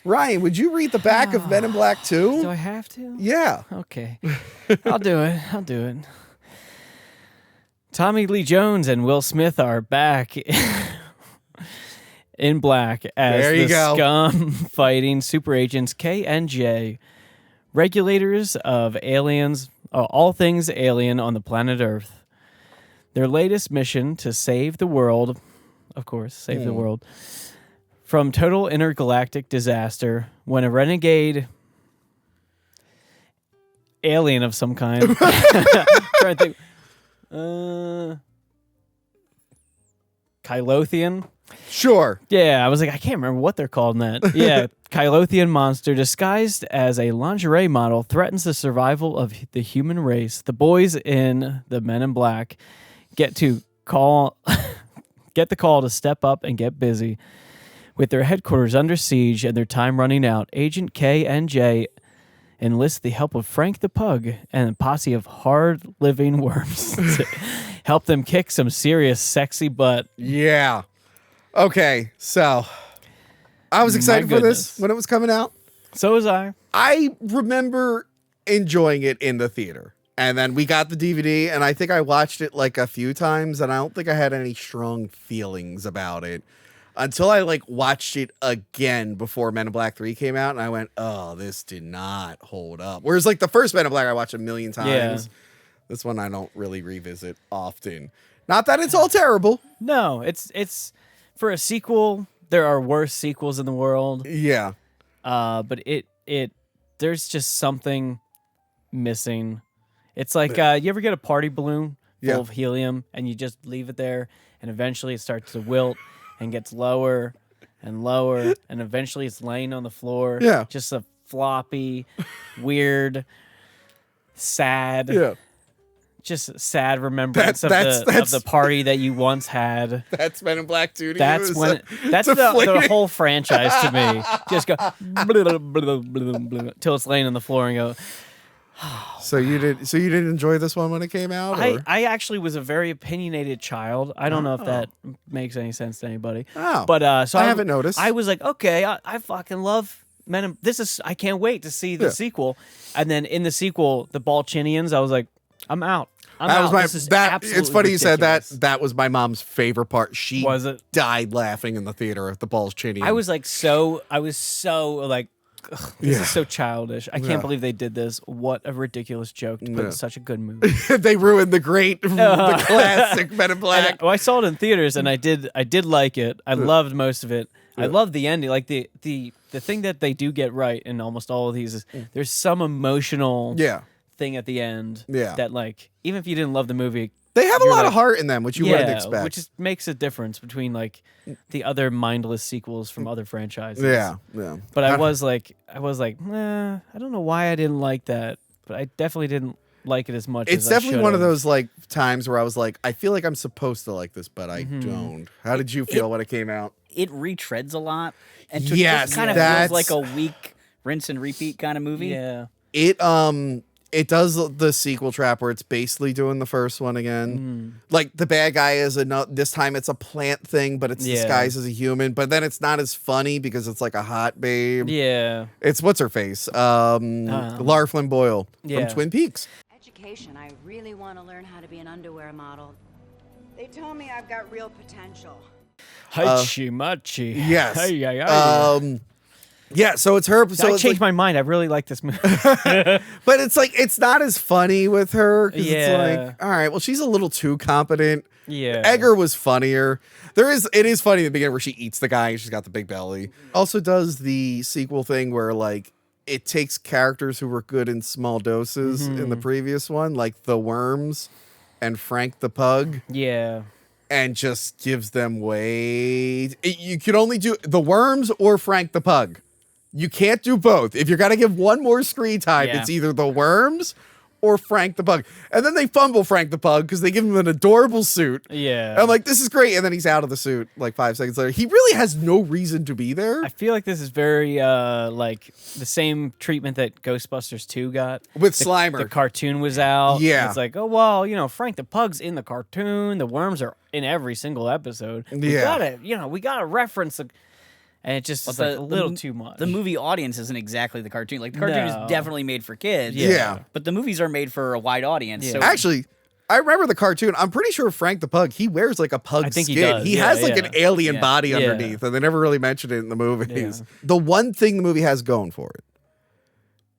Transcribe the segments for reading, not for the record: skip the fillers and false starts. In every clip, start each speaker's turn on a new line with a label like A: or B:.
A: Ryan, would you read the back of Men in Black 2?
B: Do I have to?
A: Yeah.
B: Okay. I'll do it. Tommy Lee Jones and Will Smith are back in black as the scum fighting super agents K and J, regulators of aliens, all things alien on the planet Earth. Their latest mission to save the world, of course, save the world, from total intergalactic disaster when a renegade alien of some kind. Trying to think. Kylothian?
A: Sure.
B: Yeah, I was like, I can't remember what they're called in that. Yeah, Kylothian monster disguised as a lingerie model threatens the survival of the human race. The boys in the Men in Black get the call to step up and get busy. With their headquarters under siege and their time running out, Agent K and J enlist the help of Frank the Pug and a posse of hard-living worms to help them kick some serious sexy butt.
A: Yeah. Okay, so I was excited for this when it was coming out.
B: So was I.
A: I remember enjoying it in the theater. And then we got the DVD, and I think I watched it like a few times, and I don't think I had any strong feelings about it until I watched it again before Men in Black 3 came out, and I went, oh, this did not hold up. Whereas the first Men in Black I watched a million times. Yeah. This one I don't really revisit often. Not that it's all terrible.
B: No, it's for a sequel, there are worse sequels in the world.
A: Yeah.
B: But there's just something missing. It's like you ever get a party balloon full of helium and you just leave it there and eventually it starts to wilt and gets lower and lower and eventually it's laying on the floor.
A: Yeah.
B: Just a floppy, weird, sad.
A: Yeah.
B: Just sad remembrance of the party that you once had.
A: That's Men in Black 2 to
B: that's
A: you.
B: When that's the whole franchise to me. Just go till it's laying on the floor and go.
A: So you didn't enjoy this one when it came out?
B: I actually was a very opinionated child. I don't know if that makes any sense to anybody.
A: Oh,
B: but so
A: I haven't noticed.
B: I was like, okay, I fucking love Men in. I can't wait to see the sequel. And then in the sequel, the Balchinians, I was like, I'm out.
A: It's funny you said that. That was my mom's favorite part. She died laughing in the theater at the Balchinians.
B: I was so like. Ugh, this is so childish. I can't believe they did this. What a ridiculous joke to put in such a good movie.
A: They ruined the classic Men in Black.
B: I saw it in theaters and I did like it. I loved most of it. I loved the ending. Like the thing that they do get right in almost all of these is there's some emotional thing at the end that even if you didn't love the movie,
A: they have a lot of heart in them, which you wouldn't expect.
B: Which makes a difference between the other mindless sequels from other franchises.
A: Yeah.
B: But I was like, I don't know why I didn't like that, but I definitely didn't like it as much.
A: It's definitely one of those times where I was like, I feel like I'm supposed to like this, but I don't. How did you feel when it came out?
C: It retreads a lot, and just kind of feels like a weak rinse and repeat kind of movie.
B: Yeah.
A: It does the sequel trap where it's basically doing the first one again. Like the bad guy is this time it's a plant thing, but it's disguised as a human. But then it's not as funny because it's like a hot babe.
B: Yeah.
A: It's what's her face? Lara Flynn Boyle from Twin Peaks.
D: Education. I really want to learn how to be an underwear model. They tell me I've got real potential.
B: Hachi-machi.
A: Yes. Yeah, so it's her. So
B: I changed my mind. I really like this movie.
A: But it's not as funny with her. It's like, all right, well, she's a little too competent.
B: Yeah.
A: Edgar was funnier. It is funny in the beginning where she eats the guy and she's got the big belly. Also does the sequel thing where it takes characters who were good in small doses in the previous one, like the Worms and Frank the Pug.
B: Yeah.
A: And just gives them way. You can only do the Worms or Frank the Pug. You can't do both. If you're going to give one more screen time, it's either the Worms or Frank the Pug. And then they fumble Frank the Pug because they give him an adorable suit.
B: Yeah.
A: And I'm like, this is great. And then he's out of the suit 5 seconds later. He really has no reason to be there.
B: I feel like this is very the same treatment that Ghostbusters 2 got.
A: With Slimer.
B: The cartoon was out.
A: Yeah.
B: It's like, oh, well, Frank the Pug's in the cartoon. The Worms are in every single episode. We got to reference and it just is
C: But
B: like a little too much.
C: The movie audience isn't exactly the cartoon. Like the cartoon
B: No.
C: is definitely made for kids.
A: Yeah.
C: But the movies are made for a wide audience.
B: Yeah.
C: So
A: Actually, I remember the cartoon. I'm pretty sure Frank the Pug, he wears like a pug
B: I think he
A: skin.
B: does.
A: He
B: Yeah,
A: has like
B: yeah.
A: an alien
C: Yeah.
A: body
B: Yeah.
A: underneath, and they never really mentioned it in the movies.
B: Yeah.
A: The one thing the movie has going for it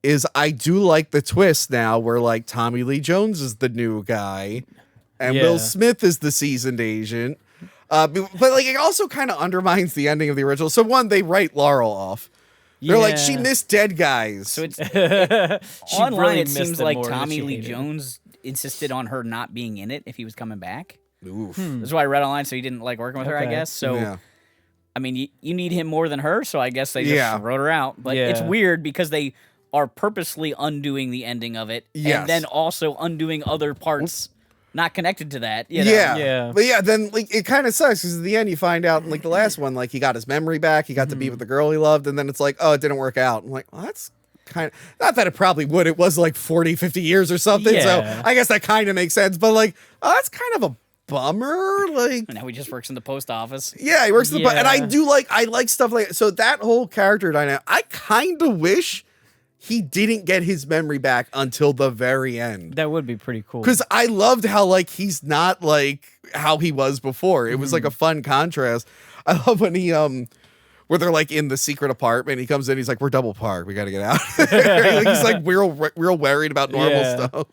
A: is I do like the twist now where like Tommy Lee Jones is the new guy and
B: Yeah.
A: Will Smith is the seasoned agent. But like it also kind of undermines the ending of the original. So one, they write Laurel off. They're like, she
B: Yeah.
A: missed dead guys.
C: So it's
B: She
C: online.
B: really
C: It
B: missed
C: seems
B: them
C: like
B: more than
C: Tommy
B: she
C: Lee
B: hated.
C: Jones insisted on her not being in it if he was coming back.
A: Oof.
C: That's why I read online. So he didn't like working with her, I
B: Okay.
C: guess. So
A: Yeah.
C: I mean, you need him more than her. So I guess they just
A: Yeah.
C: wrote her out. But it's
B: Yeah.
C: weird because they are purposely undoing the ending of it,
A: Yes.
C: and then also undoing other parts not connected to that. You know?
A: Yeah.
B: Yeah.
A: But yeah, then like it kind of sucks because at the end you find out in like the last one, like he got his memory back, he got to be with the girl he loved, and then it's like, oh, it didn't work out. I'm like, well, that's kind of not that it probably would. It was like 40, 50 years or something.
B: Yeah.
A: So I guess that kind of makes sense. But like, oh, that's kind of a bummer. Like,
C: And now he just works in the post office.
A: yeah, he works in the and I
B: Yeah.
A: do I like stuff like so that whole character dynamic. I kind of wish he didn't get his memory back until the very end.
B: That would be pretty cool.
A: Because I loved how like he's not like how he was before. It was like a fun contrast. I love when he where they're like in the secret apartment. He comes in, he's like, "We're double parked. We got to get out." He's like real worried about normal
B: Yeah.
A: stuff.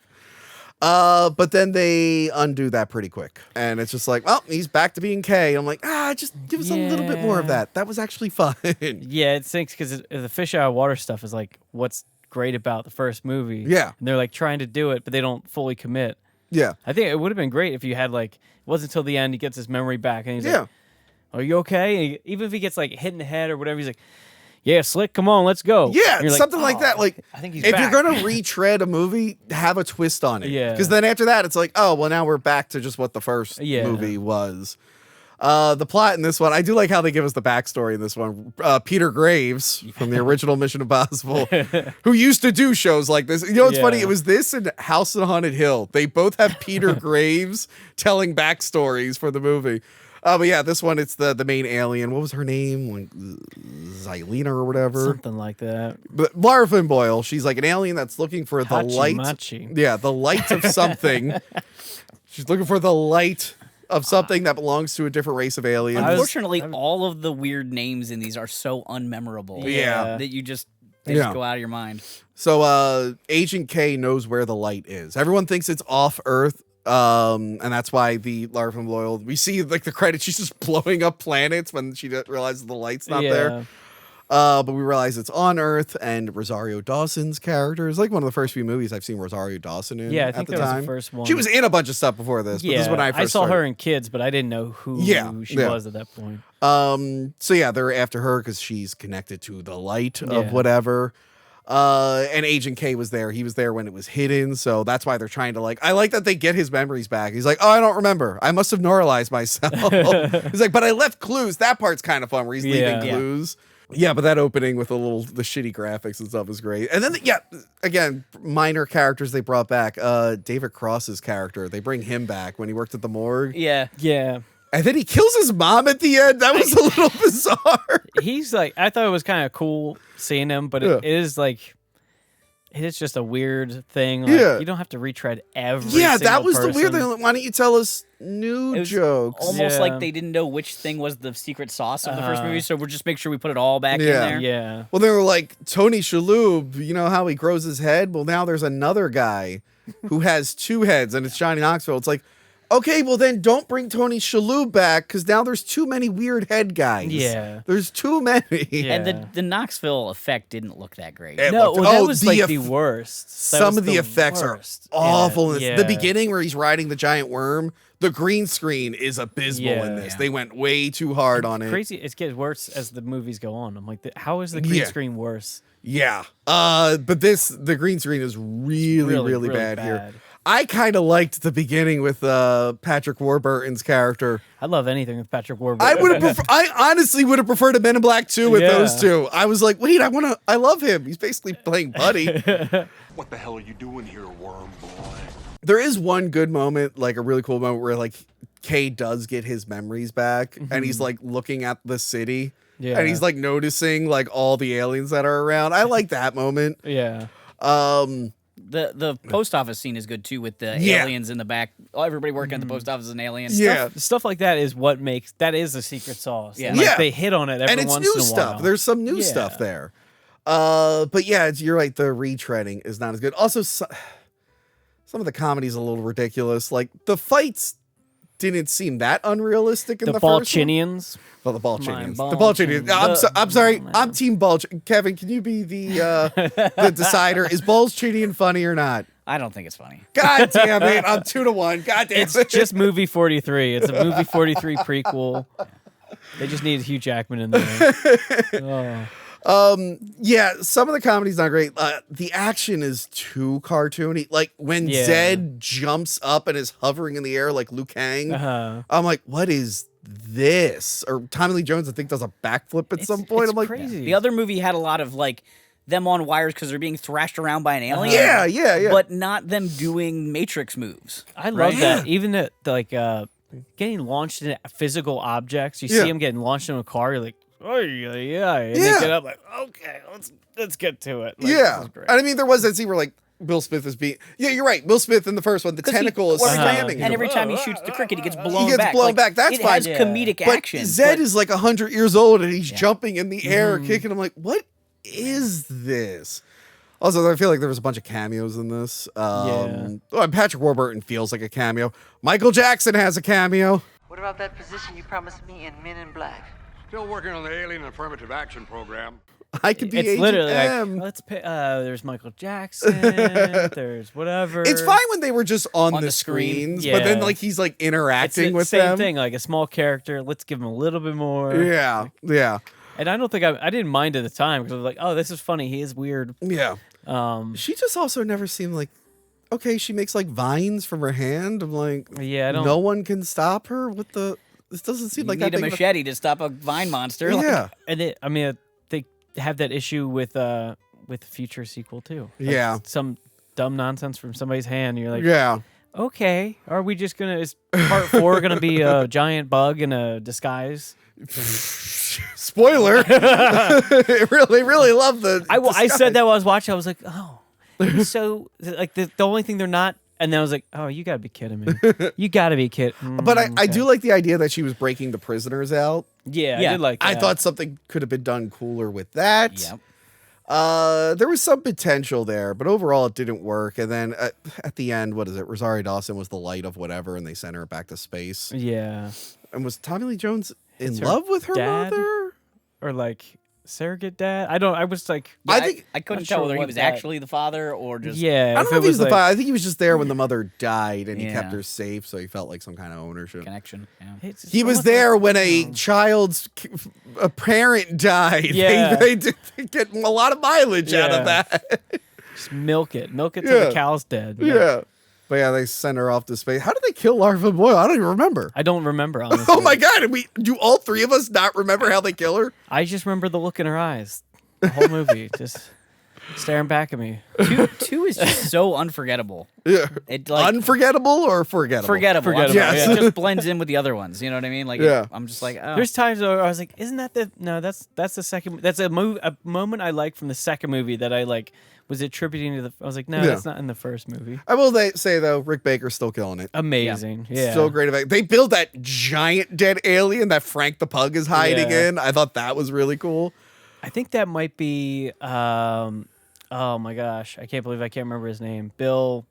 A: But then they undo that pretty quick, and it's just like, well, he's back to being K. I'm like, just give us a little bit more of
B: Yeah.
A: that. That was actually fun.
B: Yeah, it sinks because the fish out of water stuff is like what's great about the first movie.
A: Yeah.
B: And they're like trying to do it, but they don't fully commit.
A: Yeah,
B: I think it would have been great if you had like, it wasn't until the end he gets his memory back and he's
A: yeah.
B: like, are you okay? And even if he gets like hit in the head or whatever, he's like, yeah, Slick, come on, let's go.
A: Yeah,
B: And you're like,
A: something like that.
B: "Oh,
A: Like,
B: I think he's
A: if
B: back."
A: you're gonna retread a movie, have a twist on it.
B: Yeah.
A: Because then after that, it's like, oh, well, now we're back to just what the first
B: Yeah.
A: movie was. The plot in this one, I do like how they give us the backstory in this one. Peter Graves from the original Mission Impossible, who used to do shows like this. You know what's funny?
B: Yeah.
A: It was this and House on Haunted Hill. They both have Peter Graves telling backstories for the movie. But yeah, this one, it's the main alien. What was her name? Like Xylena or whatever.
B: Something like that.
A: But Lara Flynn Boyle, she's like an alien that's looking for the light.
B: Hachi-machi.
A: Yeah, the light of something. She's looking for the light of something that belongs to a different race of aliens.
C: Unfortunately, all of the weird names in these are so unmemorable.
A: Yeah.
C: That you just they
A: Yeah.
C: just go out of your mind.
A: So Agent K knows where the light is. Everyone thinks it's off Earth. And that's why the Lara Flynn Boyle, we see like the credits, she's just blowing up planets when she realizes the light's not there. But we realize it's on Earth, and Rosario Dawson's character is like one of the first few movies I've seen Rosario Dawson in.
B: Yeah, I
A: at
B: think
A: the
B: that was
A: time.
B: the first one.
A: She was in a bunch of stuff before this, but
B: Yeah,
A: this is when I first
B: saw
A: started.
B: her in Kids, but I didn't know who she
A: Yeah.
B: was at that point.
A: So yeah, they're after her because she's connected to the light of
B: Yeah.
A: whatever. And Agent K was there. He was there when it was hidden, so that's why they're trying to like. I like that they get his memories back. He's like, "Oh, I don't remember. I must have neuralized myself." He's like, "But I left clues." That part's kind of fun where he's leaving
B: Yeah.
A: clues. Yeah, but that opening with the shitty graphics and stuff is great. And then again, minor characters they brought back. David Cross's character, they bring him back when he worked at the morgue.
C: Yeah.
B: Yeah.
A: And then he kills his mom at the end. That was a little bizarre.
B: He's like, I thought it was kind of cool seeing him, but it is like, it is just a weird thing. Like,
A: Yeah.
B: you don't have to retread every
A: Yeah, that
B: single
A: was the weird
B: person.
A: thing. Why don't you tell us new
C: It was
A: jokes?
C: almost
B: Yeah.
C: like they didn't know which thing was the secret sauce of the first
B: Uh-huh.
C: movie, so we'll just make sure we put it all back
A: Yeah.
C: in there.
B: Yeah.
A: Well, they were like, Tony Shalhoub, you know how he grows his head? Well, now there's another guy who has two heads, and it's Johnny Knoxville. It's like, okay, well then don't bring Tony Shalhoub back, because now there's too many weird head guys.
B: Yeah.
A: There's too many.
B: Yeah.
C: And the Knoxville effect didn't look that great.
A: It
B: No,
A: looked-
B: well, that
A: oh,
B: was
A: the
B: like
A: eff-
B: the worst. That
A: Some
B: was
A: of the effects
B: worst
A: are
B: in it.
A: awful. In this.
B: Yeah.
A: The beginning where he's riding the giant worm, the green screen is abysmal in
B: Yeah.
A: this.
C: Yeah.
A: They went way too hard on it.
B: Crazy. It gets worse as the movies go on. I'm like, how is the green
A: Yeah.
B: screen worse?
A: Yeah. But the green screen is really bad here.
B: bad.
A: I kind of liked the beginning with Patrick Warburton's character.
B: I love anything with Patrick Warburton.
A: I honestly would have preferred a Men in Black 2 with
B: Yeah.
A: those two. I was like, wait, I love him. He's basically playing Buddy.
E: What the hell are you doing here, worm boy?
A: There is one good moment, like a really cool moment where like Kay does get his memories back and he's like looking at the city and he's like noticing like all the aliens that are around. I like that moment.
B: Yeah.
C: The post office scene is good too with the aliens in the back. Oh, everybody working at the post office is an alien.
B: Stuff like that is what makes that is the secret sauce.
C: Yeah.
B: And, like, they hit on it every
A: and it's
B: once
A: new
B: in a
A: stuff.
B: while.
A: There's some new stuff there. But yeah, you're right. The retreading is not as good. Also, some of the comedy's a little ridiculous. Like the fights didn't seem that unrealistic in the first one.
B: Balchinians.
A: Well, the Balchinians.
C: Ball
A: The Balchinians. I'm sorry. I'm Team Balch. Kevin, can you be the decider? Is Balchinian funny or not?
C: I don't think it's funny.
A: God damn it. I'm 2-1. God damn it.
B: It's just movie 43. It's a movie 43 prequel. They just need Hugh Jackman in there.
A: Yeah, some of the comedy's not great. The action is too cartoony. Like when Zed jumps up and is hovering in the air like Liu Kang, I'm like, what is this? Or Tommy Lee Jones, I think, does a backflip at some point. I'm like,
B: crazy.
C: The other movie had a lot of like them on wires because they're being thrashed around by an alien.
A: Yeah.
C: But not them doing Matrix moves.
B: I love that. Even the like getting launched into physical objects. You see him getting launched into a car. You're like, oh yeah. And they get up like, okay, let's get to it. Like,
A: and I mean, there was that scene where like Will Smith is being. Yeah, you're right. Will Smith in the first one, the tentacle is slamming him.
C: And every time he shoots the cricket, he gets blown back.
A: He gets blown back. That's fine.
C: It has comedic action.
A: But Zed is like 100 years old and he's jumping in the air, kicking. I'm like, what is this? Also, I feel like there was a bunch of cameos in this. Patrick Warburton feels like a cameo. Michael Jackson has a cameo.
E: What about that position you promised me in Men in Black?
F: Still working on the Alien Affirmative Action Program.
A: I could be
B: it's
A: Agent
B: literally
A: M.
B: like, let's pick, there's Michael Jackson, there's whatever.
A: It's fine when they were just on the screens, but then like he's like interacting with
B: same
A: them.
B: thing, like a small character. Let's give him a little bit more.
A: Yeah.
B: And I don't think I didn't mind at the time because I was like, oh, this is funny. He is weird.
A: Yeah. She just also never seemed like, okay, she makes like vines from her hand. I'm like, no one can stop her. What the? This doesn't seem like
C: you
A: that
C: need a
A: big
C: machete to stop a vine monster.
A: Yeah.
B: And they have that issue with the future sequel too. Like some dumb nonsense from somebody's hand. You're like, okay, are we just gonna? Is part 4 gonna be a giant bug in a disguise?
A: Spoiler. really love the.
B: I said that while I was watching. I was like, oh, so like the only thing they're not. And then I was like, oh, you gotta be kidding me. You gotta be kidding.
A: But I do like the idea that she was breaking the prisoners out.
B: Yeah, I did like that.
A: I thought something could have been done cooler with that.
C: Yep.
A: There was some potential there, but overall it didn't work. And then at the end, what is it? Rosario Dawson was the light of whatever, and they sent her back to space.
B: Yeah.
A: And was Tommy Lee Jones in
B: her
A: love with her
B: dad?
A: mother?
B: Or like surrogate dad? I was like,
C: I couldn't tell
B: sure
C: whether he
B: what
C: was
B: that-
C: actually the father or just
B: yeah.
A: I don't know if he was the
B: like,
A: father. I think he was just there when the mother died, and he kept
C: Yeah.
A: her safe, so he felt like some kind of ownership.
C: connection. Yeah.
B: it's
A: He was
B: almost
A: there
B: like-
A: when a parent died.
B: Yeah.
A: They did get a lot of mileage out of that.
B: Just milk it till the cow's dead.
A: Yeah. But yeah, they send her off to space. How did they kill Larva Boyle? I don't even remember.
B: I don't remember, honestly.
A: Oh my god! And do all three of us not remember how they kill her?
B: I just remember the look in her eyes. The whole movie, just staring back at me.
C: Two is just so unforgettable.
A: Yeah.
C: It like
A: Unforgettable or forgettable?
C: forgettable.
B: Forgettable,
A: yes.
C: It just blends in with the other ones. You know what I mean? Like I'm just like, oh.
B: There's times where I was like, "Isn't that the no? That's the second. That's a moment I like from the second movie that I like was attributing to the. I was like, no, that's not in the first movie.
A: I will say though, Rick Baker's still killing it.
B: Amazing, yeah.
A: So great effect. They built that giant dead alien that Frank the Pug is hiding in. I thought that was really cool.
B: I think that might be. Oh my gosh, I can't believe I can't remember his name. Bill.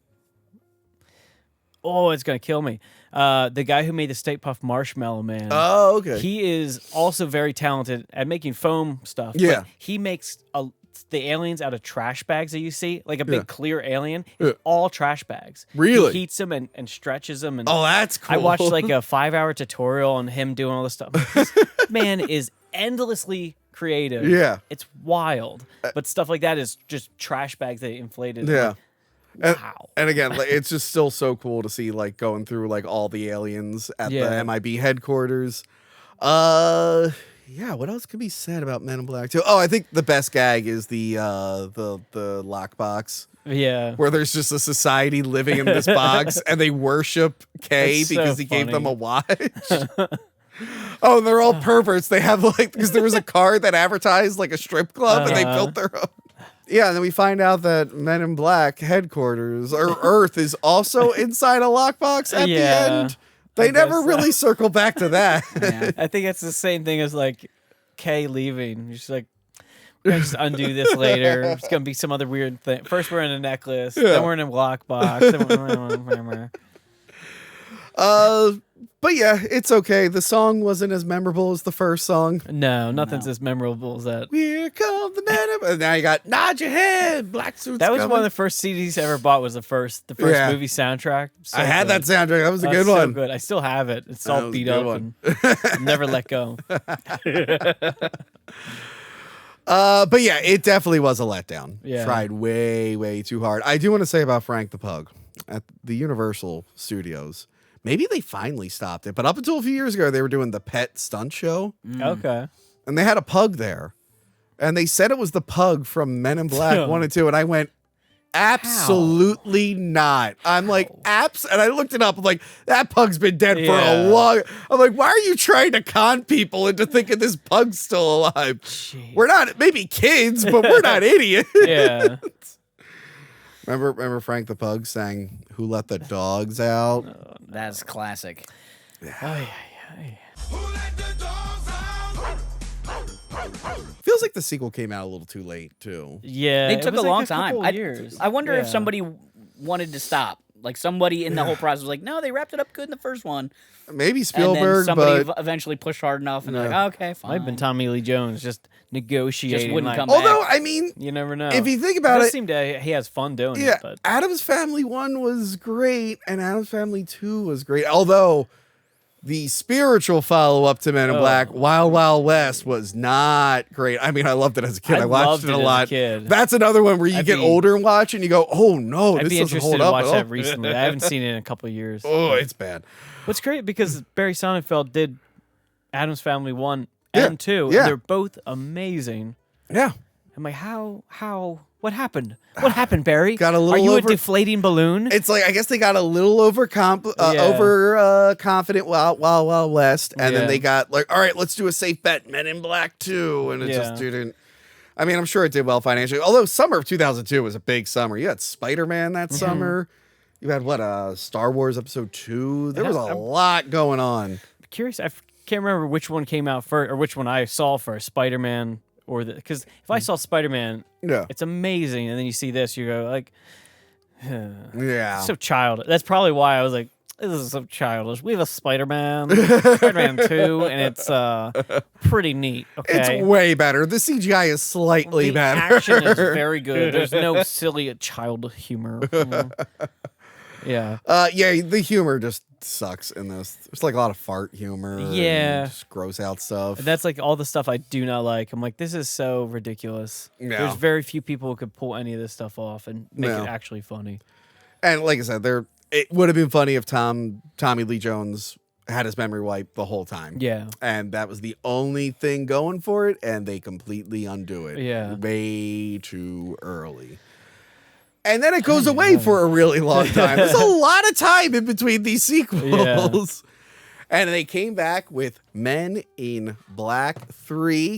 B: Oh, it's gonna kill me. The guy who made the Stay Puft Marshmallow Man.
A: Oh, okay.
B: He is also very talented at making foam stuff.
A: Yeah.
B: But he makes the aliens out of trash bags that you see, like a big clear alien.
A: Yeah.
B: It's all trash bags.
A: Really?
B: He heats them and stretches them. And
A: Oh, that's cool.
B: I watched like a 5-hour tutorial on him doing all this stuff. This man is endlessly creative.
A: Yeah.
B: It's wild. But stuff like that is just trash bags that he inflated.
A: Yeah.
B: Wow.
A: And again, like, it's just still so cool to see like going through like all the aliens at the MIB headquarters. Yeah, what else could be said about Men in Black 2? Oh, I think the best gag is the lockbox.
B: Yeah.
A: where there's just a society living in this box and they worship Kay
B: That's so
A: because he gave them
B: funny.
A: a watch. Oh, and they're all perverts. They have like, because there was a card that advertised like a strip club and they built their own. Yeah, and then we find out that Men in Black headquarters or Earth is also inside a lockbox at the end. They never really circle back to that.
C: Yeah.
B: I think it's the same thing as like Kay leaving. You're just like, we're gonna just undo this later. It's gonna be some other weird thing. First we're in a necklace, then we're in a lockbox.
A: But yeah, it's okay. The song wasn't as memorable as the first song.
B: No, nothing's as memorable as that.
A: Here come the men. And now you got Nod Your Head, Black Suits.
B: That was
A: coming.
B: one of the first CDs I ever bought. Was the first
A: Yeah.
B: movie soundtrack. So
A: I had
B: good.
A: that soundtrack. That was a good
B: So
A: one.
B: good. I still have it. It's
A: That
B: all
A: was a
B: beat
A: good
B: up
A: one.
B: and never let go.
A: But yeah, it definitely was a letdown.
B: Yeah.
A: Tried way, way too hard. I do want to say about Frank the Pug at the Universal Studios. Maybe they finally stopped it, but up until a few years ago, they were doing the pet stunt show,
B: Okay.
A: and they had a pug there, and they said it was the pug from Men in Black 1 and 2, and I went, absolutely not. I'm like, and I looked it up. I'm like, that pug's been dead for a long. I'm like, why are you trying to con people into thinking this pug's still alive?
B: Jeez.
A: We're not maybe kids, but we're not idiots.
B: Yeah.
A: Remember Frank the Pug sang "Who Let the Dogs Out"?
C: That's classic.
A: Feels like the sequel came out a little too late too.
B: Yeah.
C: They
B: it
C: took
B: was
C: a
B: like
C: long time.
B: couple years.
C: I wonder if
B: Yeah.
C: somebody wanted to stop. Like somebody in the whole process was like, no, they wrapped it up good in the first one.
A: Maybe
C: And
A: Spielberg,
C: then somebody
A: but
C: eventually pushed hard enough and they're
A: Yeah.
C: like, okay, fine.
B: Might have been Tommy Lee Jones just negotiating.
C: wouldn't
B: like,
C: come
A: although
C: back.
A: I mean,
B: You never know.
A: if you think about
B: does
A: it,
B: seem to he has fun doing
A: yeah,
B: it. But
A: Addams Family 1 was great, and Addams Family 2 was great. Although the spiritual follow-up to Men in Black, Wild Wild West, was not great. I mean, I loved it as a kid. I watched
B: loved
A: it
B: it
A: a
B: as a
A: lot.
B: kid.
A: That's another one where you
B: I'd
A: get
B: be-
A: older and watch, and you go, "Oh no,
B: I'd
A: this
B: be
A: doesn't
B: interested
A: hold
B: to
A: up
B: watch
A: at
B: that
A: all."
B: recently. I haven't seen it in a couple of years.
A: Oh, it's bad.
B: What's great because Barry Sonnenfeld did Addams Family 1
A: Yeah,
B: and 2.
A: yeah.
B: And they're both amazing.
A: Yeah.
B: I'm like, what happened? What happened, Barry?
A: Got a little
B: Are you
A: over-
B: a deflating balloon?
A: It's like I guess they got a little over confident Wild West, and
B: Yeah.
A: then they got like, all right, let's do a safe bet, Men in Black 2, and it just
B: Yeah.
A: didn't. I mean, I'm sure it did well financially. Although summer of 2002 was a big summer. You had Spider-Man that summer. You had Star Wars Episode 2. There was a lot going on.
B: Curious, can't remember which one came out first or which one I saw first, Spider-Man or because if I saw Spider-Man,
A: Yeah.
B: it's amazing, and then you see this, you go like,
A: Yeah.
B: so childish. That's probably why I was like, this is so childish. We have a Spider-Man, Spider-Man 2, and it's pretty neat. Okay.
A: It's way better. The CGI is slightly
B: The
A: better.
B: action is very good. There's no silly child humor. Yeah.
A: Yeah, the humor just sucks in this. There's like a lot of fart humor. and
B: Yeah.
A: just gross out stuff.
B: That's like all the stuff I do not like. I'm like, this is so ridiculous.
A: Yeah.
B: There's very few people who could pull any of this stuff off and make
A: No.
B: it actually funny.
A: And like I said, it would have been funny if Tommy Lee Jones had his memory wiped the whole time.
B: Yeah.
A: And that was the only thing going for it, and they completely undo it.
B: Yeah.
A: Way too early. And then it goes away for a really long time. There's a lot of time in between these sequels. And they came back with Men in Black 3,